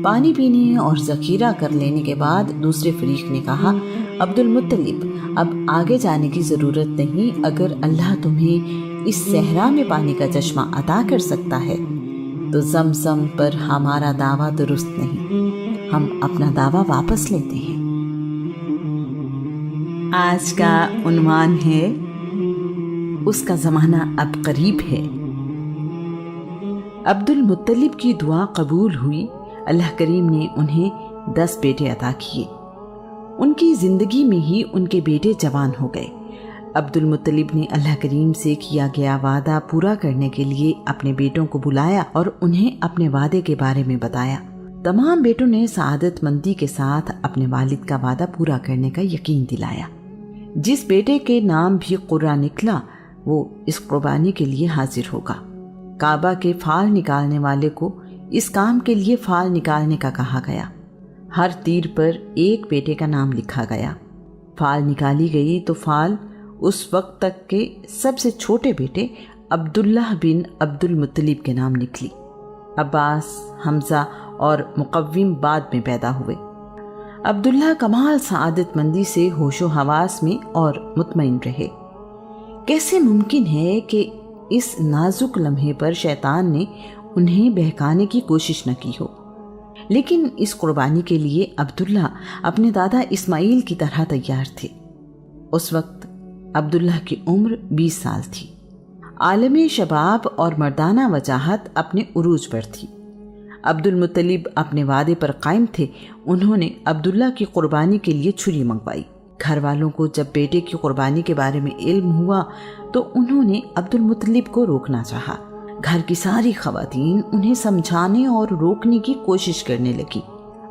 پانی پینے اور ذخیرہ کر لینے کے بعد دوسرے فریق نے کہا، عبد المطلب، اب آگے جانے کی ضرورت نہیں، اگر اللہ تمہیں اس صحرا میں پانی کا چشمہ عطا کر سکتا ہے تو زمزم پر ہمارا دعویٰ درست نہیں، ہم اپنا دعویٰ واپس لیتے ہیں۔ آج کا عنوان ہے اس کا زمانہ اب قریب ہے۔ عبد المطلب کی دعا قبول ہوئی، اللہ کریم نے انہیں 10 بیٹے عطا کیے۔ ان کی زندگی میں ہی ان کے بیٹے جوان ہو گئے۔ عبد المطلب نے اللہ کریم سے کیا گیا وعدہ پورا کرنے کے لیے اپنے بیٹوں کو بلایا اور انہیں اپنے وعدے کے بارے میں بتایا۔ تمام بیٹوں نے سعادت مندی کے ساتھ اپنے والد کا وعدہ پورا کرنے کا یقین دلایا۔ جس بیٹے کے نام بھی قرہ نکلا وہ اس قربانی کے لیے حاضر ہوگا۔ کعبہ کے فال نکالنے والے کو اس کام کے لیے فال نکالنے کا کہا گیا۔ ہر تیر پر ایک بیٹے کا نام لکھا گیا۔ فال نکالی گئی تو فال اس وقت تک کے سب سے چھوٹے بیٹے عبداللہ بن عبد المطلب کے نام نکلی۔ عباس، حمزہ اور مقوم بعد میں پیدا ہوئے۔ عبداللہ کمال سعادت مندی سے ہوش و حواس میں اور مطمئن رہے۔ کیسے ممکن ہے کہ اس نازک لمحے پر شیطان نے انہیں بہکانے کی کوشش نہ کی ہو؟ لیکن اس قربانی کے لیے عبداللہ اپنے دادا اسماعیل کی طرح تیار تھے۔ اس وقت عبداللہ کی عمر 20 سال تھی۔ عالم شباب اور مردانہ وجاہت اپنے عروج پر تھی۔ عبد المطلب اپنے وعدے پر قائم تھے۔ انہوں نے عبداللہ کی قربانی کے لیے چھری منگوائی۔ گھر والوں کو جب بیٹے کی قربانی کے بارے میں علم ہوا تو انہوں نے عبد المطلب کو روکنا چاہا۔ گھر کی ساری خواتین انہیں سمجھانے اور روکنے کی کوشش کرنے لگی۔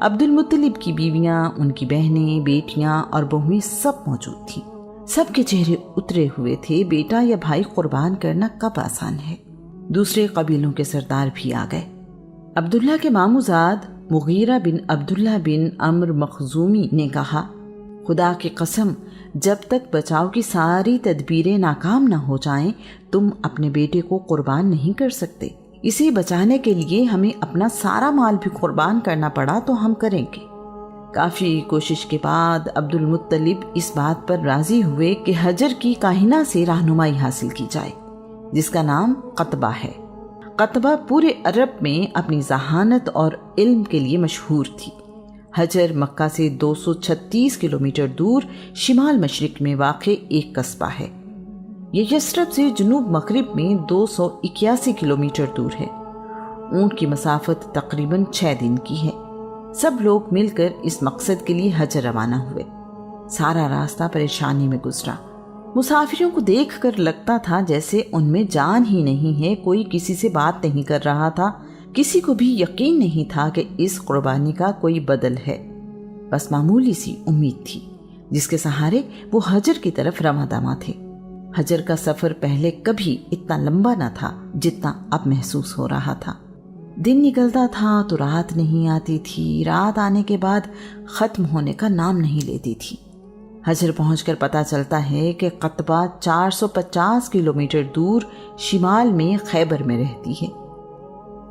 عبد المطلب کی بیویاں، ان کی بہنیں، بیٹیاں اور بہویں سب موجود تھیں۔ سب کے چہرے اترے ہوئے تھے۔ بیٹا یا بھائی قربان کرنا کب آسان ہے؟ دوسرے قبیلوں کے سردار بھی آ گئے۔ عبداللہ کے ماموزاد مغیرہ بن عبداللہ بن عمرو مخزومی نے کہا، خدا کی قسم، جب تک بچاؤ کی ساری تدبیریں ناکام نہ ہو جائیں تم اپنے بیٹے کو قربان نہیں کر سکتے۔ اسے بچانے کے لیے ہمیں اپنا سارا مال بھی قربان کرنا پڑا تو ہم کریں گے۔ کافی کوشش کے بعد عبد المطلب اس بات پر راضی ہوئے کہ حجر کی کاہنہ سے رہنمائی حاصل کی جائے، جس کا نام قطبہ ہے۔ قطبہ پورے عرب میں اپنی ذہانت اور علم کے لیے مشہور تھی۔ حجر مکہ سے 236 کلومیٹر دور شمال مشرق میں واقع ایک قصبہ ہے۔ یہ یثرب سے جنوب مغرب میں 281 کلومیٹر دور ہے۔ اونٹ کی مسافت تقریباً 6 دن کی ہے۔ سب لوگ مل کر اس مقصد کے لیے حجر روانہ ہوئے۔ سارا راستہ پریشانی میں گزرا۔ مسافروں کو دیکھ کر لگتا تھا جیسے ان میں جان ہی نہیں ہے، کوئی کسی سے بات نہیں کر رہا تھا، کسی کو بھی یقین نہیں تھا کہ اس قربانی کا کوئی بدل ہے۔ بس معمولی سی امید تھی جس کے سہارے وہ حجر کی طرف رواں دواں تھے۔ حجر کا سفر پہلے کبھی اتنا لمبا نہ تھا جتنا اب محسوس ہو رہا تھا۔ دن نکلتا تھا تو رات نہیں آتی تھی، رات آنے کے بعد ختم ہونے کا نام نہیں لیتی تھی۔ حجر پہنچ کر پتہ چلتا ہے کہ قطبہ 450 کلومیٹر دور شمال میں خیبر میں رہتی ہے۔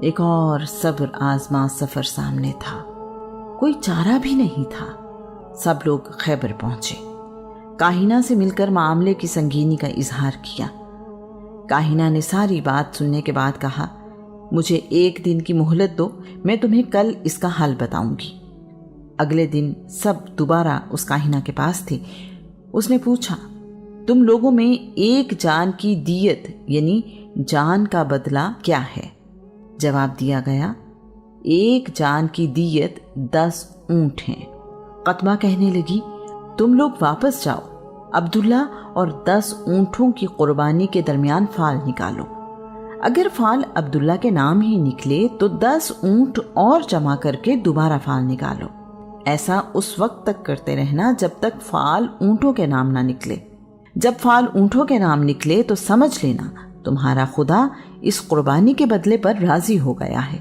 ایک اور صبر آزما سفر سامنے تھا۔ کوئی چارہ بھی نہیں تھا۔ سب لوگ خیبر پہنچے۔ کاہنہ سے مل کر معاملے کی سنگینی کا اظہار کیا۔ کاہنہ نے ساری بات سننے کے بعد کہا، مجھے 1 دن کی مہلت دو، میں تمہیں کل اس کا حل بتاؤں گی۔ اگلے دن سب دوبارہ اس کاہنہ کے پاس تھے۔ اس نے پوچھا، تم لوگوں میں ایک جان کی دیت یعنی جان کا بدلہ کیا ہے؟ جواب دیا گیا، ایک جان کی دیت 10 اونٹ ہیں۔ قطبہ کہنے لگی، تم لوگ واپس جاؤ، عبداللہ اور 10 اونٹوں کی قربانی کے درمیان فال نکالو۔ اگر فال عبداللہ کے نام ہی نکلے تو 10 اونٹ اور جمع کر کے دوبارہ فال نکالو۔ ایسا اس وقت تک کرتے رہنا جب تک فال اونٹوں کے نام نہ نکلے۔ جب فال اونٹوں کے نام نکلے تو سمجھ لینا تمہارا خدا اس قربانی کے بدلے پر راضی ہو گیا ہے۔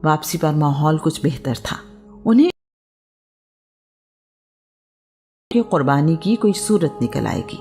واپسی پر ماحول کچھ بہتر تھا۔ انہیں قربانی کی کوئی صورت نکل آئے گی۔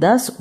10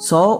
100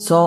100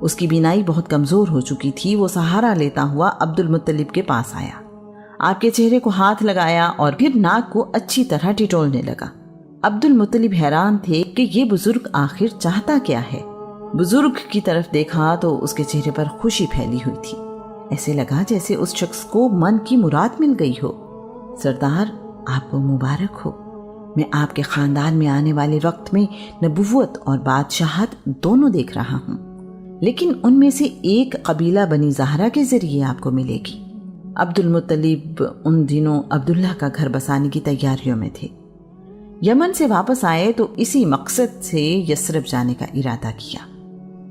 اس کی بینائی بہت کمزور ہو چکی تھی۔ وہ سہارا لیتا ہوا عبد المطلب کے پاس آیا، آپ کے چہرے کو ہاتھ لگایا اور پھر ناک کو اچھی طرح ٹٹولنے لگا۔ عبد المطلب حیران تھے کہ یہ بزرگ آخر چاہتا کیا ہے۔ بزرگ کی طرف دیکھا تو اس کے چہرے پر خوشی پھیلی ہوئی تھی، ایسے لگا جیسے اس شخص کو من کی مراد مل گئی ہو۔ سردار، آپ کو مبارک ہو، میں آپ کے خاندان میں آنے والے وقت میں نبوت اور بادشاہت دونوں دیکھ رہا ہوں، لیکن ان میں سے ایک قبیلہ بنی زہرہ کے ذریعے آپ کو ملے گی۔ عبد المطلب ان دنوں عبداللہ کا گھر بسانے کی تیاریوں میں تھے۔ یمن سے واپس آئے تو اسی مقصد سے یثرب جانے کا ارادہ کیا۔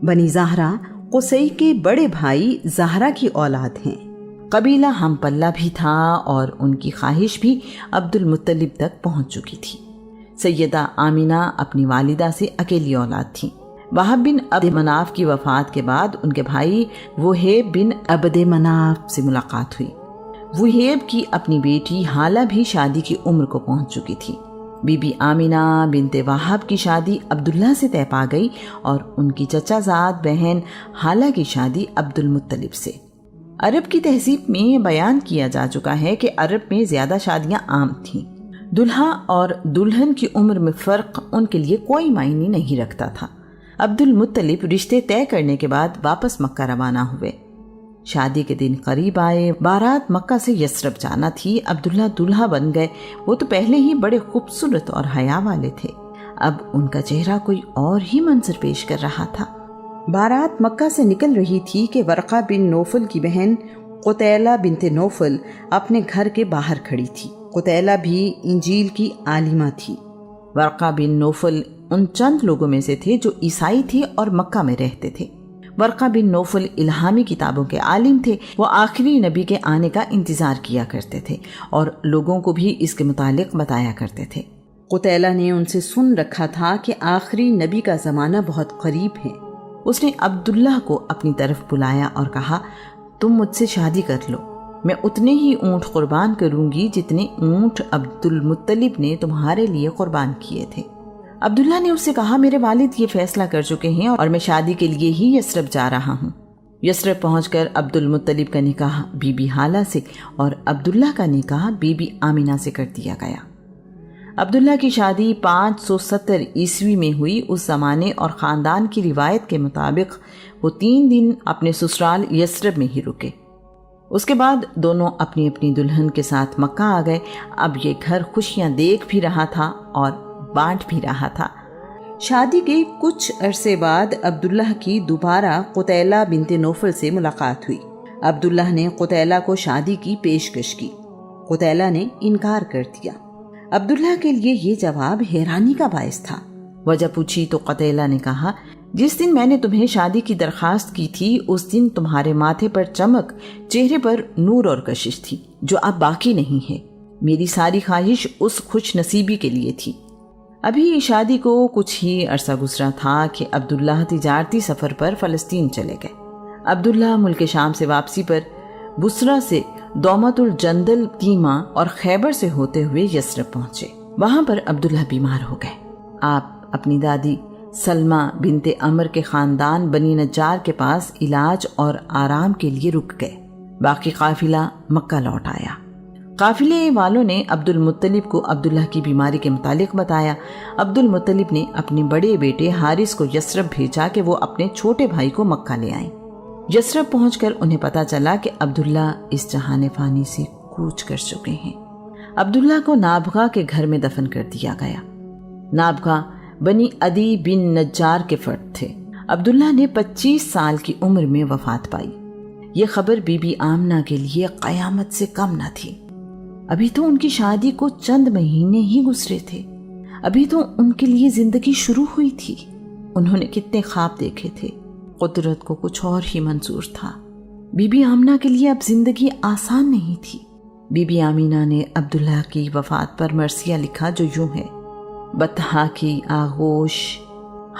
بنی زہرہ قصی کے بڑے بھائی زہرہ کی اولاد ہیں۔ قبیلہ ہم پلہ بھی تھا اور ان کی خواہش بھی عبد المطلب تک پہنچ چکی تھی۔ سیدہ آمینہ اپنی والدہ سے اکیلی اولاد تھیں۔ وہب بن عبد مناف کی وفات کے بعد ان کے بھائی وہیب بن عبد مناف سے ملاقات ہوئی۔ وہیب کی اپنی بیٹی حالہ بھی شادی کی عمر کو پہنچ چکی تھی۔ بی بی آمینہ بنت وہب کی شادی عبداللہ سے طے پا گئی اور ان کی چچا زاد بہن حالہ کی شادی عبد المطلب سے۔ عرب کی تہذیب میں بیان کیا جا چکا ہے کہ عرب میں زیادہ شادیاں عام تھیں۔ دلہا اور دلہن کی عمر میں فرق ان کے لیے کوئی معنی نہیں رکھتا تھا۔ عبد المطلب رشتے طے کرنے کے بعد واپس مکہ روانہ ہوئے۔ شادی کے دن قریب آئے، بارات مکہ سے یثرب جانا تھی۔ عبداللہ دلہا بن گئے۔ وہ تو پہلے ہی بڑے خوبصورت اور حیا والے تھے، اب ان کا چہرہ کوئی اور ہی منظر پیش کر رہا تھا۔ بارات مکہ سے نکل رہی تھی کہ ورقہ بن نوفل کی بہن قتیلہ بنت نوفل اپنے گھر کے باہر کھڑی تھی۔ قتیلہ بھی انجیل کی عالمہ تھی۔ ورقہ بن نوفل ان چند لوگوں میں سے تھے جو عیسائی تھے اور مکہ میں رہتے تھے۔ ورقہ بن نوفل الہامی کتابوں کے عالم تھے۔ وہ آخری نبی کے آنے کا انتظار کیا کرتے تھے اور لوگوں کو بھی اس کے متعلق بتایا کرتے تھے۔ قتیلہ نے ان سے سن رکھا تھا کہ آخری نبی کا زمانہ بہت قریب ہے۔ اس نے عبداللہ کو اپنی طرف بلایا اور کہا، تم مجھ سے شادی کر لو، میں اتنے ہی اونٹ قربان کروں گی جتنے اونٹ عبد المطلب نے تمہارے لیے قربان کیے تھے۔ عبداللہ نے اس سے کہا، میرے والد یہ فیصلہ کر چکے ہیں اور میں شادی کے لیے ہی یثرب جا رہا ہوں۔ یثرب پہنچ کر عبد المطلب کا نکاح بی بی حالہ سے اور عبداللہ کا نکاح بی بی آمینہ سے کر دیا گیا۔ عبداللہ کی شادی 570 عیسوی میں ہوئی۔ اس زمانے اور خاندان کی روایت کے مطابق وہ 3 دن اپنے سسرال یثرب میں ہی رکے۔ اس کے بعد دونوں اپنی اپنی دلہن کے ساتھ مکہ آ گئے۔ اب یہ گھر خوشیاں دیکھ بھی رہا تھا اور بانٹ بھی رہا تھا۔ شادی کے کچھ عرصے بعد عبداللہ کی دوبارہ قتیلہ بنت نوفل سے ملاقات ہوئی۔ عبداللہ نے قتیلہ کو شادی کی پیشکش کی۔ قتیلہ نے انکار کر دیا۔ عبداللہ کے لیے یہ جواب حیرانی کا باعث تھا۔ وجہ پوچھی تو قتیلہ نے کہا، جس دن میں نے تمہیں شادی کی درخواست کی تھی اس دن تمہارے ماتھے پر چمک، چہرے پر نور اور کشش تھی جو اب باقی نہیں ہے۔ میری ساری خواہش اس خوش نصیبی کے لیے تھی۔ ابھی شادی کو کچھ ہی عرصہ گزرا تھا کہ عبداللہ تجارتی سفر پر فلسطین چلے گئے۔ عبداللہ ملک شام سے واپسی پر بصرہ سے دومت الجندل، تیمہ اور خیبر سے ہوتے ہوئے یثرب پہنچے۔ وہاں پر عبداللہ بیمار ہو گئے۔ آپ اپنی دادی سلمہ بنت عمر کے خاندان بنی نجار کے پاس علاج اور آرام کے لیے رک گئے۔ باقی قافلہ مکہ لوٹ آیا۔ قافلے والوں نے عبد المطلب کو عبداللہ کی بیماری کے متعلق بتایا۔ عبد المطلب نے اپنے بڑے بیٹے حارث کو یثرب بھیجا کہ وہ اپنے چھوٹے بھائی کو مکہ لے آئیں۔ یثرب پہنچ کر انہیں پتہ چلا کہ عبداللہ اس جہان فانی سے کوچ کر چکے ہیں۔ عبداللہ کو نابغہ کے گھر میں دفن کر دیا گیا۔ نابغہ بنی عدی بن نجار کے فرد تھے۔ عبداللہ نے 25 سال کی عمر میں وفات پائی۔ یہ خبر بی بی آمنہ کے لیے قیامت سے کم نہ تھی۔ ابھی تو ان کی شادی کو چند مہینے ہی گزرے تھے۔ ابھی تو ان کے لیے زندگی شروع ہوئی تھی۔ انہوں نے کتنے خواب دیکھے تھے، قدرت کو کچھ اور ہی منظور تھا۔ بی بی آمنہ کے لیے اب زندگی آسان نہیں تھی۔ بی بی آمینہ نے عبداللہ کی وفات پر مرثیہ لکھا جو یوں ہے، بطحا کی آغوش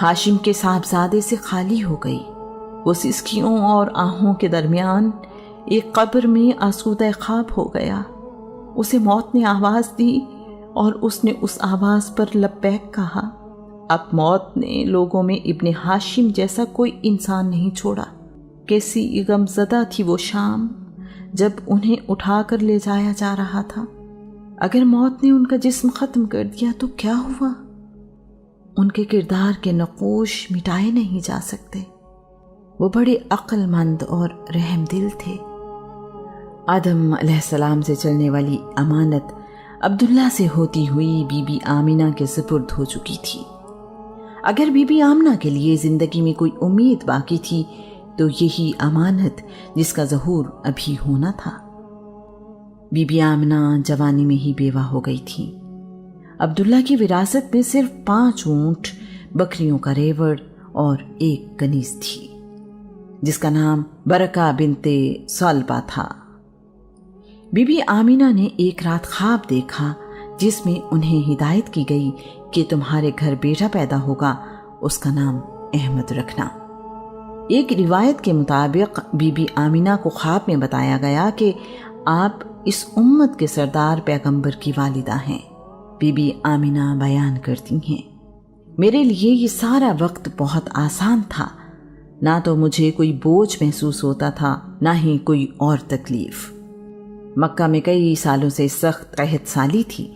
ہاشم کے صاحبزادے سے خالی ہو گئی۔ وہ سسکیوں اور آہوں کے درمیان ایک قبر میں آسودہ خواب ہو گیا۔ اسے موت نے آواز دی اور اس نے اس آواز پر لبیک کہا۔ اب موت نے لوگوں میں ابن ہاشم جیسا کوئی انسان نہیں چھوڑا۔ کیسی غمزدہ تھی وہ شام جب انہیں اٹھا کر لے جایا جا رہا تھا۔ اگر موت نے ان کا جسم ختم کر دیا تو کیا ہوا؟ ان کے کردار کے نقوش مٹائے نہیں جا سکتے۔ وہ بڑے عقل مند اور رحم دل تھے۔ آدم علیہ السلام سے چلنے والی امانت عبداللہ سے ہوتی ہوئی بی بی آمینہ کے سپرد ہو چکی تھی۔ اگر بی بی آمنہ کے لیے زندگی میں کوئی امید باقی تھی تو یہی امانت جس کا ظہور ابھی ہونا تھا۔ بی بی آمنہ جوانی میں ہی بیوہ ہو گئی تھی۔ عبداللہ کی وراثت میں صرف 5 اونٹ، بکریوں کا ریوڑ اور 1 کنیز تھی جس کا نام برکہ بنت صلبہ تھا۔ بی بی آمینہ نے ایک رات خواب دیکھا جس میں انہیں ہدایت کی گئی کہ تمہارے گھر بیٹا پیدا ہوگا، اس کا نام احمد رکھنا۔ ایک روایت کے مطابق بی بی آمینہ کو خواب میں بتایا گیا کہ آپ اس امت کے سردار پیغمبر کی والدہ ہیں۔ بی بی آمینہ بیان کرتی ہیں، میرے لیے یہ سارا وقت بہت آسان تھا، نہ تو مجھے کوئی بوجھ محسوس ہوتا تھا نہ ہی کوئی اور تکلیف۔ مکہ میں کئی سالوں سے سخت قحط سالی تھی۔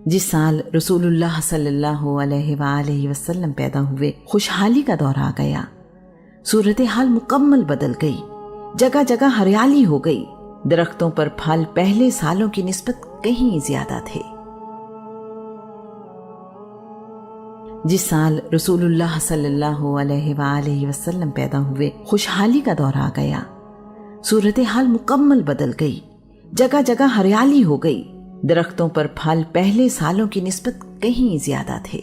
جس سال رسول اللہ صلی اللہ علیہ وآلہ وسلم پیدا ہوئے، خوشحالی کا دور آ گیا۔ صورتحال مکمل بدل گئی، جگہ جگہ ہریالی ہو گئی، درختوں پر پھل پہلے سالوں کی نسبت کہیں زیادہ تھے۔ جس سال رسول اللہ صلی اللہ علیہ وآلہ وسلم پیدا ہوئے، خوشحالی کا دور آ گیا، صورتحال مکمل بدل گئی، جگہ جگہ ہریالی ہو گئی، درختوں پر پھل پہلے سالوں کی نسبت کہیں زیادہ تھے۔